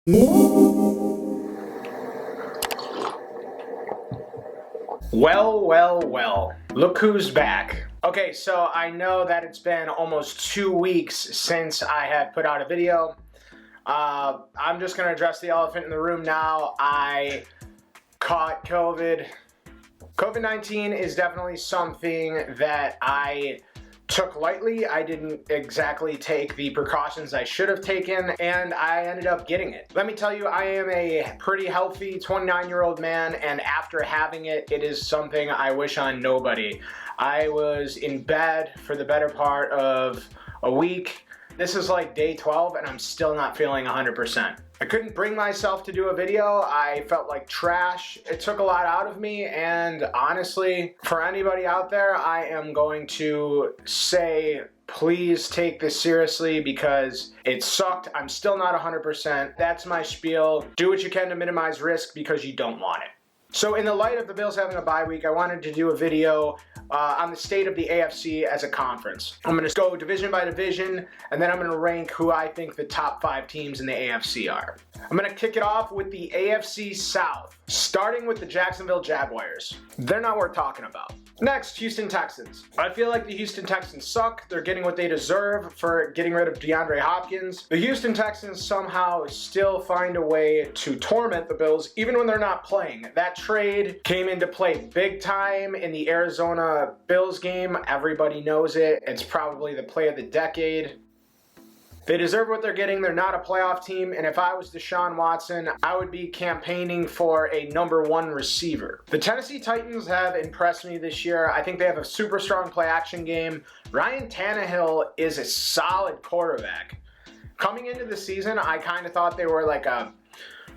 Well, look who's back. Okay, so I know that it's been almost 2 weeks since I had put out a video. I'm just going to address the elephant in the room now. I caught COVID. COVID-19 is definitely something that I took lightly. I didn't exactly take the precautions I should have taken, and I ended up getting it. Let me tell you, I am a pretty healthy 29-year-old man, and after having it, it is something I wish on nobody. I was in bed for the better part of a week. This is like day 12, and I'm still not feeling 100%. I couldn't bring myself to do a video. I felt like trash. It took a lot out of me, and honestly, for anybody out there, I am going to say, please take this seriously because it sucked. I'm still not 100%. That's my spiel. Do what you can to minimize risk because you don't want it. So in the light of the Bills having a bye week, I wanted to do a video on the state of the AFC as a conference. I'm going to go division by division, and then I'm going to rank who I think the top 5 teams in the AFC are. I'm going to kick it off with the AFC South, starting with the Jacksonville Jaguars. They're not worth talking about. Next, Houston Texans. I feel like the Houston Texans suck. They're getting what they deserve for getting rid of DeAndre Hopkins. The Houston Texans somehow still find a way to torment the Bills even when they're not playing. That trade came into play big time in the Arizona Bills game. Everybody knows it. It's probably the play of the decade. They deserve what they're getting. They're not a playoff team, and if I was Deshaun Watson, I would be campaigning for a #1 receiver. The Tennessee Titans have impressed me this year. I think they have a super strong play-action game. Ryan Tannehill is a solid quarterback. Coming into the season, I kind of thought they were like a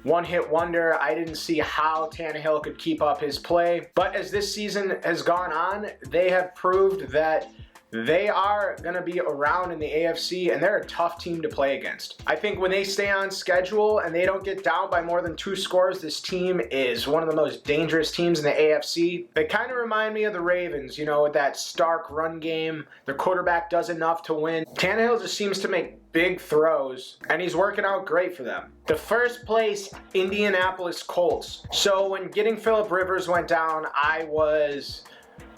one-hit wonder. I didn't see how Tannehill could keep up his play, but as this season has gone on, they have proved that they are going to be around in the AFC, and they're a tough team to play against. I think when they stay on schedule and they don't get down by more than 2 scores, this team is one of the most dangerous teams in the AFC. They kind of remind me of the Ravens, you know, with that stark run game. Their quarterback does enough to win. Tannehill just seems to make big throws, and he's working out great for them. The first place Indianapolis Colts. So when getting Phillip Rivers went down, I was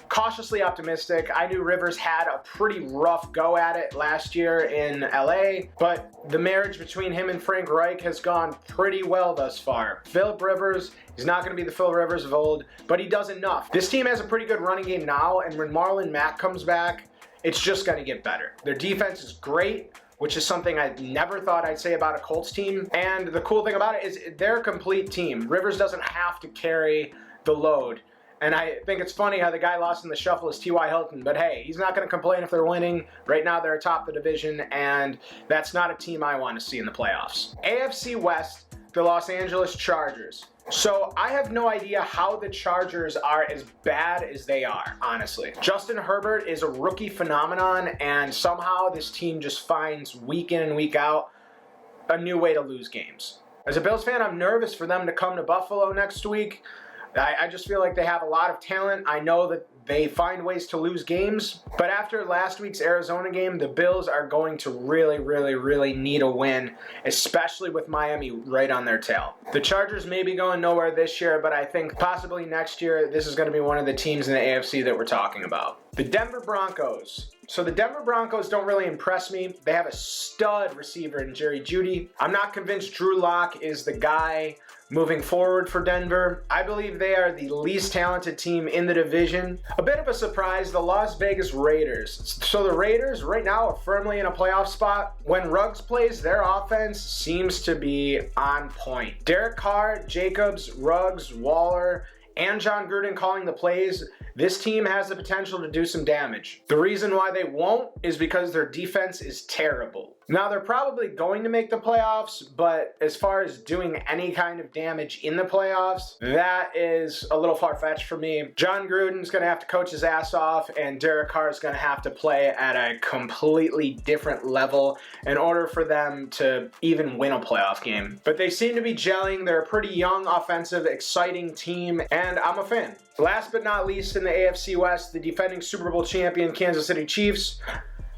cautiously optimistic. I knew Rivers had a pretty rough go at it last year in LA, but the marriage between him and Frank Reich has gone pretty well thus far. Phillip Rivers, he's not going to be the Phil Rivers of old, but he does enough. This team has a pretty good running game now, and when Marlon Mack comes back, it's just going to get better. Their defense is great, which is something I never thought I'd say about a Colts team, and the cool thing about it is they're a complete team. Rivers doesn't have to carry the load. And I think it's funny how the guy lost in the shuffle is T.Y. Hilton. But hey, he's not going to complain if they're winning. Right now, they're atop the division, and that's not a team I want to see in the playoffs. AFC West, the Los Angeles Chargers. So I have no idea how the Chargers are as bad as they are, honestly. Justin Herbert is a rookie phenomenon, and somehow this team just finds week in and week out a new way to lose games. As a Bills fan, I'm nervous for them to come to Buffalo next week. I just feel like they have a lot of talent. I know that they find ways to lose games, but after last week's Arizona game, the Bills are going to really need a win, especially with Miami right on their tail. The Chargers may be going nowhere this year, but I think possibly next year, this is going to be one of the teams in the AFC that we're talking about. The Denver Broncos. So the Denver Broncos don't really impress me. They have a stud receiver in Jerry Jeudy. I'm not convinced Drew Lock is the guy moving forward for Denver. I believe they are the least talented team in the division. A bit of a surprise, the Las Vegas Raiders. So the Raiders right now are firmly in a playoff spot. When Ruggs plays, their offense seems to be on point. Derek Carr, Jacobs, Ruggs, Waller, and John Gruden calling the plays, this team has the potential to do some damage. The reason why they won't is because their defense is terrible. Now, they're probably going to make the playoffs, but as far as doing any kind of damage in the playoffs, that is a little far-fetched for me. John Gruden's going to have to coach his ass off, and Derek Carr is going to have to play at a completely different level in order for them to even win a playoff game. But they seem to be gelling. They're a pretty young, offensive, exciting team, and I'm a fan. Last but not least, in the AFC West, the defending Super Bowl champion Kansas City Chiefs.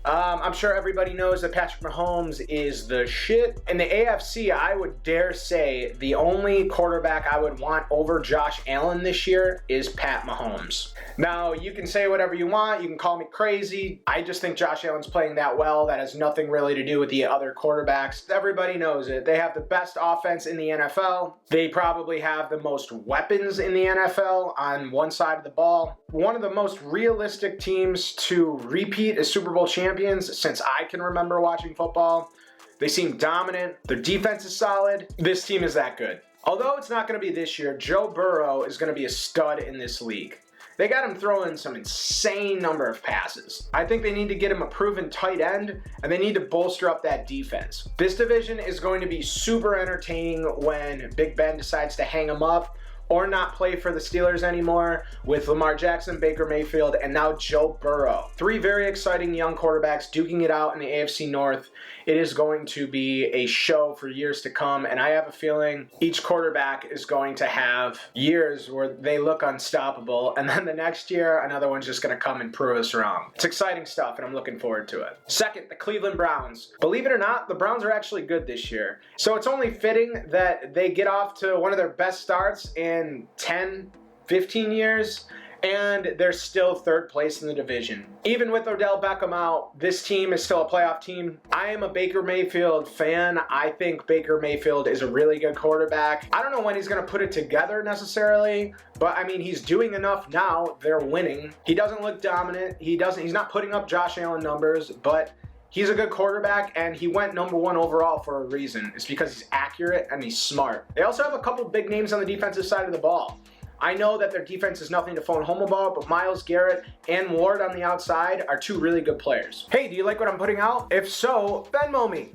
I'm sure everybody knows that Patrick Mahomes is the shit. In the AFC, I would dare say the only quarterback I would want over Josh Allen this year is Pat Mahomes. Now, you can say whatever you want. You can call me crazy. I just think Josh Allen's playing that well. That has nothing really to do with the other quarterbacks. Everybody knows it. They have the best offense in the NFL. They probably have the most weapons in the NFL on one side of the ball. One of the most realistic teams to repeat as Super Bowl champions since I can remember watching football. They seem dominant. Their defense is solid. This team is that good. Although it's not going to be this year, Joe Burrow is going to be a stud in this league. They got him throwing some insane number of passes. I think they need to get him a proven tight end, and they need to bolster up that defense. This division is going to be super entertaining when Big Ben decides to hang him up or not play for the Steelers anymore with Lamar Jackson, Baker Mayfield, and now Joe Burrow. Three very exciting young quarterbacks duking it out in the AFC North. It is going to be a show for years to come, and I have a feeling each quarterback is going to have years where they look unstoppable, and then the next year, another one's just going to come and prove us wrong. It's exciting stuff, and I'm looking forward to it. Second, the Cleveland Browns. Believe it or not, the Browns are actually good this year. So it's only fitting that they get off to one of their best starts in 10, 15 years, and they're still third place in the division. Even with Odell Beckham out, this team is still a playoff team. I am a Baker Mayfield fan. I think Baker Mayfield is a really good quarterback. I don't know when he's going to put it together necessarily, but I mean, he's doing enough now. They're winning. He doesn't look dominant. He's not putting up Josh Allen numbers, but he's a good quarterback, and he went number one overall for a reason. It's because he's accurate and he's smart. They also have a couple big names on the defensive side of the ball. I know that their defense is nothing to phone home about, but Myles Garrett and Ward on the outside are two really good players. Hey, do you like what I'm putting out? If so, Venmo me.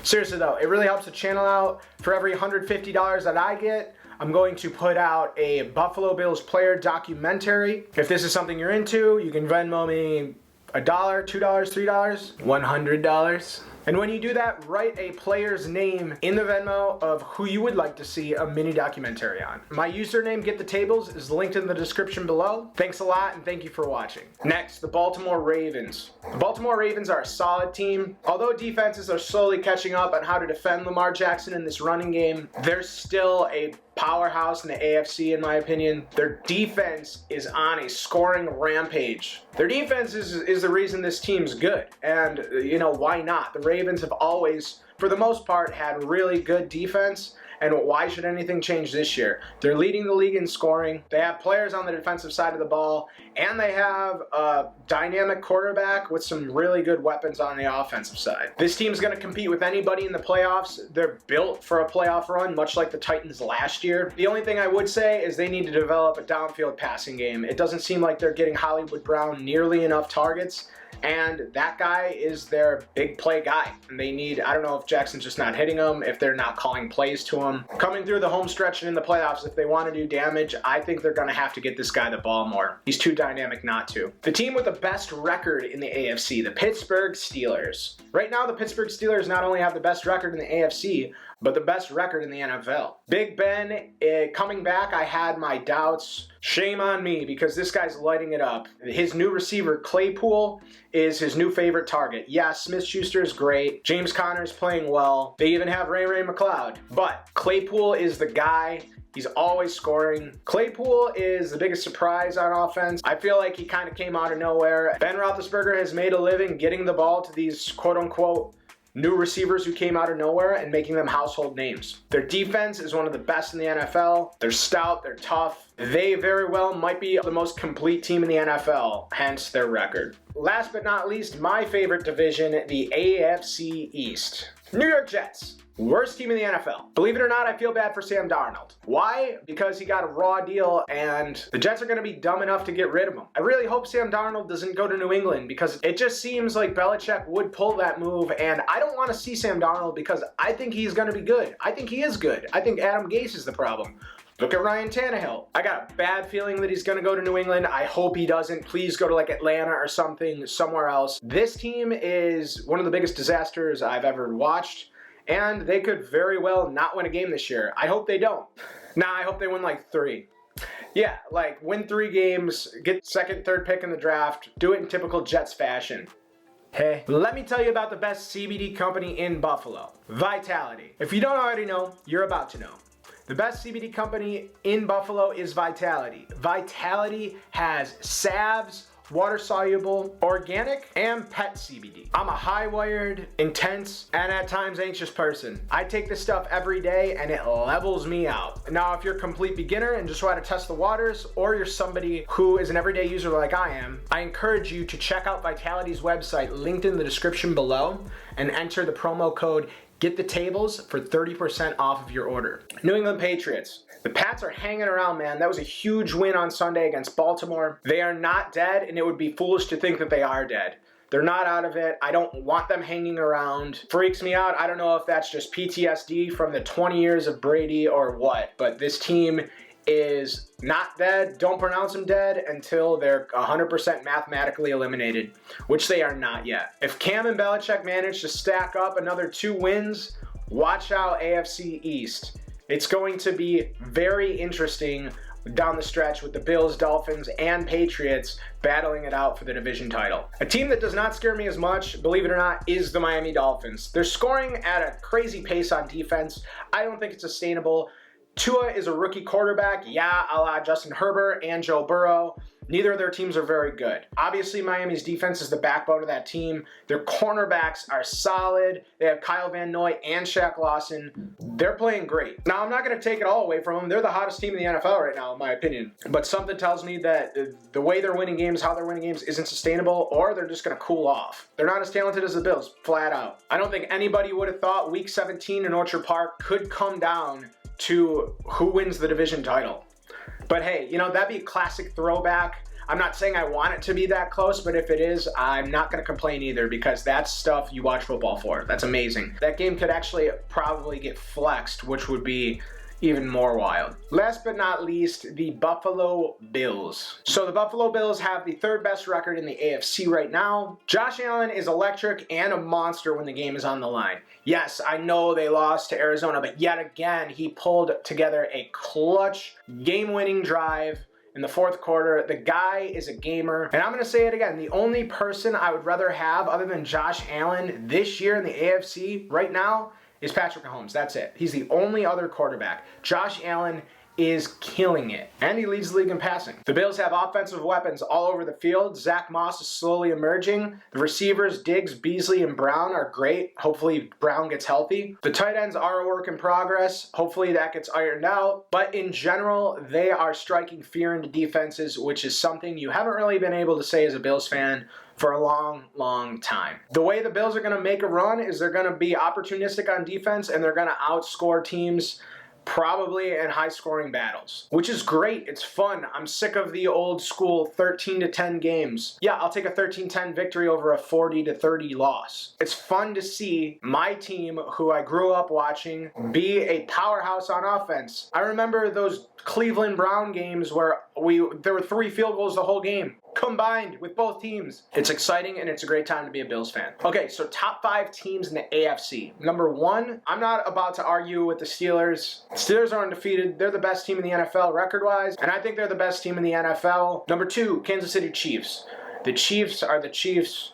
Seriously though, it really helps the channel out. For every $150 that I get, I'm going to put out a Buffalo Bills player documentary. If this is something you're into, you can Venmo me $1, $2, $3, $100. And when you do that, write a player's name in the Venmo of who you would like to see a mini documentary on. My username, Get the Tables, is linked in the description below. Thanks a lot, and thank you for watching. Next, the Baltimore Ravens. The Baltimore Ravens are a solid team. Although defenses are slowly catching up on how to defend Lamar Jackson in this running game, they're still a powerhouse in the AFC, in my opinion. Their defense is on a scoring rampage. Their defense is the reason this team's good, and you know, why not? The Ravens have always, for the most part, had really good defense, and why should anything change this year? They're leading the league in scoring. They have players on the defensive side of the ball, and they have a dynamic quarterback with some really good weapons on the offensive side. This team's going to compete with anybody in the playoffs. They're built for a playoff run, much like the Titans last year. The only thing I would say is they need to develop a downfield passing game. It doesn't seem like they're getting Hollywood Brown nearly enough targets, and that guy is their big play guy. And they need, I don't know if Jackson's just not hitting him, if they're not calling plays to him. Coming through the home stretch and in the playoffs, if they want to do damage, I think they're going to have to get this guy the ball more. He's too dynamic not to. The team with the best record in the AFC, the Pittsburgh Steelers. Right now, the Pittsburgh Steelers not only have the best record in the AFC, but the best record in the NFL. Big Ben coming back, I had my doubts. Shame on me, because this guy's lighting it up. His new receiver, Claypool, is his new favorite target. Yeah, Smith-Schuster is great. James Conner's playing well. They even have Ray McLeod. But Claypool is the guy. He's always scoring. Claypool is the biggest surprise on offense. I feel like he kind of came out of nowhere. Ben Roethlisberger has made a living getting the ball to these quote-unquote new receivers who came out of nowhere and making them household names. Their defense is one of the best in the NFL. They're stout, they're tough. They very well might be the most complete team in the NFL, hence their record. Last but not least, my favorite division, the AFC East. New York Jets. Worst team in the NFL. Believe it or not, I feel bad for Sam Darnold. Why? Because he got a raw deal, and the Jets are going to be dumb enough to get rid of him. I really hope Sam Darnold doesn't go to New England, because it just seems like Belichick would pull that move, and I don't want to see Sam Darnold because I think he's going to be good. I think he is good. I think Adam Gase is the problem. Look at Ryan Tannehill. I got a bad feeling that he's going to go to New England. I hope he doesn't. Please go to like Atlanta or something, somewhere else. This team is one of the biggest disasters I've ever watched, and they could very well not win a game this year. I hope they don't. Nah, I hope they win like 3. Yeah, like win 3 games, get second, third pick in the draft, do it in typical Jets fashion. Hey, let me tell you about the best CBD company in Buffalo, Vitality. If you don't already know, you're about to know. The best CBD company in Buffalo is Vitality. Vitality has salves, water-soluble, organic, and pet CBD. I'm a high-wired, intense, and at times anxious person. I take this stuff every day and it levels me out. Now, if you're a complete beginner and just want to test the waters, or you're somebody who is an everyday user like I am, I encourage you to check out Vitality's website, linked in the description below, and enter the promo code Get the Tables for 30% off of your order. New England Patriots. The Pats are hanging around, man. That was a huge win on Sunday against Baltimore. They are not dead, and it would be foolish to think that they are dead. They're not out of it. I don't want them hanging around. Freaks me out. I don't know if that's just PTSD from the 20 years of Brady or what, but this team is not dead. Don't pronounce them dead until they're 100% mathematically eliminated, which they are not yet. If Cam and Belichick manage to stack up another 2 wins, watch out AFC East. It's going to be very interesting down the stretch with the Bills, Dolphins, and Patriots battling it out for the division title. A team that does not scare me as much, believe it or not, is the Miami Dolphins. They're scoring at a crazy pace on defense. I don't think it's sustainable. Tua is a rookie quarterback, yeah, a la Justin Herbert and Joe Burrow. Neither of their teams are very good. Obviously, Miami's defense is the backbone of that team. Their cornerbacks are solid. They have Kyle Van Noy and Shaq Lawson. They're playing great. Now, I'm not going to take it all away from them. They're the hottest team in the NFL right now, in my opinion. But something tells me that the way they're winning games, how they're winning games, isn't sustainable, or they're just going to cool off. They're not as talented as the Bills, flat out. I don't think anybody would have thought Week 17 in Orchard Park could come down to who wins the division title. But hey, you know, that'd be a classic throwback. I'm not saying I want it to be that close, but if it is, I'm not going to complain either, because that's stuff you watch football for. That's amazing. That game could actually probably get flexed, which would be even more wild. Last but not least, the Buffalo Bills. So the Buffalo Bills have the 3rd best record in the AFC right now. Josh Allen is electric and a monster when the game is on the line. Yes, I know they lost to Arizona, but yet again, he pulled together a clutch game-winning drive in the 4th quarter. The guy is a gamer. And I'm going to say it again. The only person I would rather have other than Josh Allen this year in the AFC right now is Patrick Mahomes. That's it. He's the only other quarterback. Josh Allen is killing it, and he leads the league in passing. The Bills have offensive weapons all over the field. Zach Moss is slowly emerging. The receivers, Diggs, Beasley, and Brown are great. Hopefully Brown gets healthy. The tight ends are a work in progress. Hopefully that gets ironed out. But in general, they are striking fear into defenses, which is something you haven't really been able to say as a Bills fan for a long, long time. The way the Bills are going to make a run is they're going to be opportunistic on defense, and they're going to outscore teams probably in high-scoring battles, which is great. It's fun. I'm sick of the old school 13-10 games. Yeah, I'll take a 13-10 victory over a 40-30 loss. It's fun to see my team, who I grew up watching, be a powerhouse on offense. I remember those Cleveland Brown games where there were 3 field goals the whole game, combined with both teams. It's exciting, and it's a great time to be a Bills fan. Okay, so top 5 teams in the AFC. Number 1, I'm not about to argue with the Steelers. The Steelers are undefeated. They're the best team in the NFL record-wise, and I think they're the best team in the NFL. Number 2, Kansas City Chiefs. The Chiefs are the Chiefs.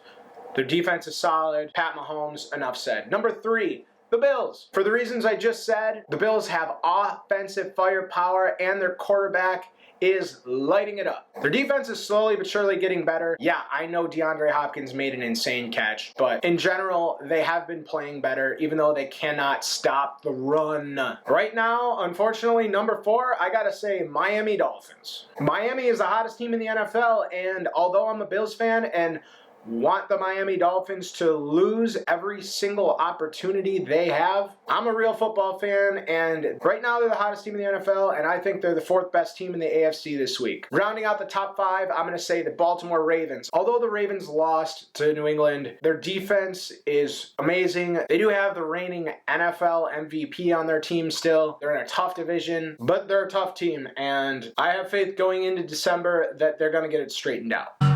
Their defense is solid. Pat Mahomes, enough said. Number 3, the Bills. For the reasons I just said, the Bills have offensive firepower, and their quarterback is lighting it up. Their defense is slowly but surely getting better. Yeah, I know DeAndre Hopkins made an insane catch, but in general, they have been playing better, even though they cannot stop the run. Right now, unfortunately, number 4, I gotta say Miami Dolphins. Miami is the hottest team in the NFL, and although I'm a Bills fan and want the Miami Dolphins to lose every single opportunity they have, I'm a real football fan, and right now they're the hottest team in the NFL, and I think they're the 4th best team in the AFC this week. Rounding out the top 5, I'm going to say the Baltimore Ravens. Although the Ravens lost to New England, their defense is amazing. They do have the reigning NFL MVP on their team still. They're in a tough division, but they're a tough team, and I have faith going into December that they're going to get it straightened out.